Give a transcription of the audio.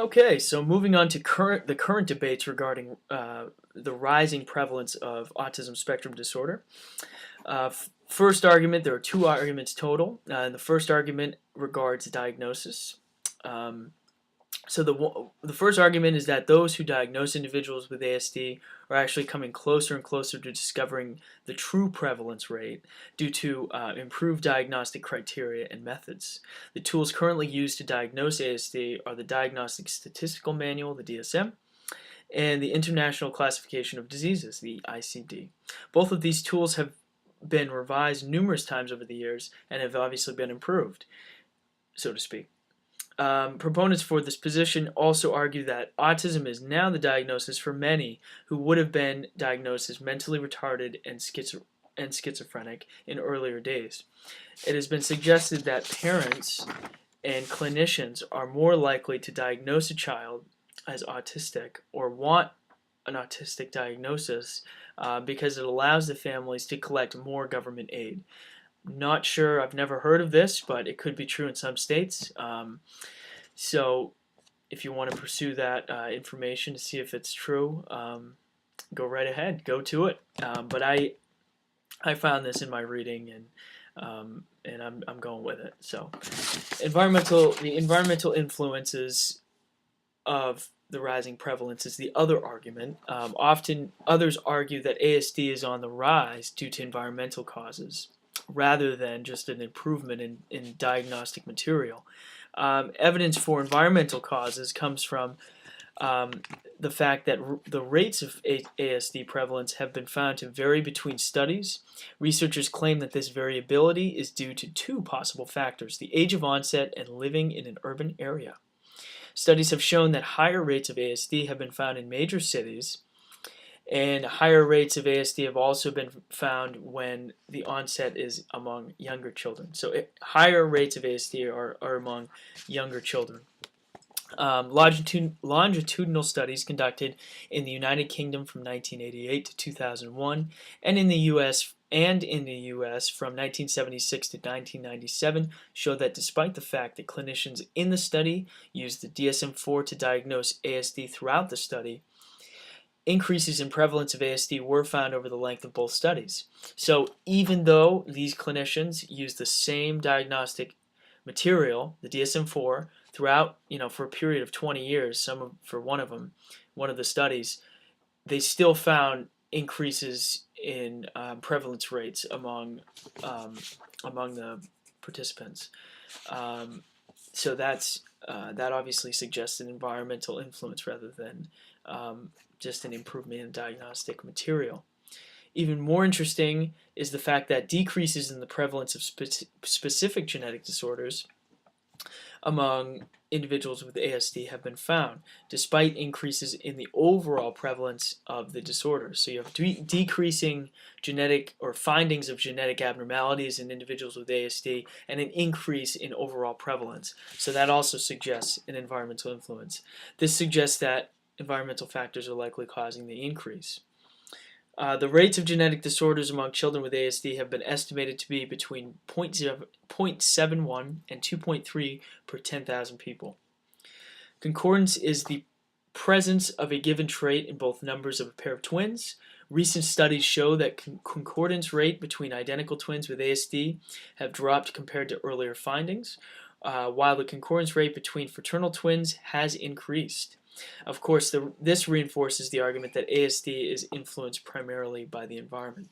Okay, so moving on to the current debates regarding the rising prevalence of autism spectrum disorder. First argument, there are two arguments total. The first argument regards diagnosis. Um, so the first argument is that those who diagnose individuals with ASD are actually coming closer and closer to discovering the true prevalence rate due to improved diagnostic criteria and methods. The tools currently used to diagnose ASD are the Diagnostic Statistical Manual, the DSM, and the International Classification of Diseases, the ICD. Both of these tools have been revised numerous times over the years and have obviously been improved, so to speak. Proponents for this position also argue that autism is now the diagnosis for many who would have been diagnosed as mentally retarded and schizophrenic in earlier days. It has been suggested that parents and clinicians are more likely to diagnose a child as autistic or want an autistic diagnosis because it allows the families to collect more government aid. Not sure, I've never heard of this, but it could be true in some states. So if you want to pursue that information to see if it's true, go right ahead, go to it. But I found this in my reading, and I'm going with it. So the environmental influences of the rising prevalence is the other argument. Often others argue that ASD is on the rise due to environmental causes, rather than just an improvement in diagnostic material. Evidence for environmental causes comes from the fact that the rates of ASD prevalence have been found to vary between studies. Researchers claim that this variability is due to two possible factors: the age of onset and living in an urban area. Studies have shown that higher rates of ASD have been found in major cities, and higher rates of ASD have also been found when the onset is among younger children. So higher rates of ASD are among younger children. Longitudinal studies conducted in the United Kingdom from 1988 to 2001, and in the U.S. from 1976 to 1997 show that despite the fact that clinicians in the study used the DSM-4 to diagnose ASD throughout the study, increases in prevalence of ASD were found over the length of both studies. So even though these clinicians used the same diagnostic material, the DSM-4, throughout, for a period of 20 years, for one of the studies, they still found increases in prevalence rates among the participants. So that obviously suggests an environmental influence rather than just an improvement in diagnostic material. Even more interesting is the fact that decreases in the prevalence of specific genetic disorders among individuals with ASD have been found, despite increases in the overall prevalence of the disorder. So you have decreasing genetic or findings of genetic abnormalities in individuals with ASD and an increase in overall prevalence. So that also suggests an environmental influence. This suggests that environmental factors are likely causing the increase. The rates of genetic disorders among children with ASD have been estimated to be between 0.71 and 2.3 per 10,000 people. Concordance is the presence of a given trait in both numbers of a pair of twins. Recent studies show that concordance rate between identical twins with ASD have dropped compared to earlier findings, while the concordance rate between fraternal twins has increased. Of course, this reinforces the argument that ASD is influenced primarily by the environment.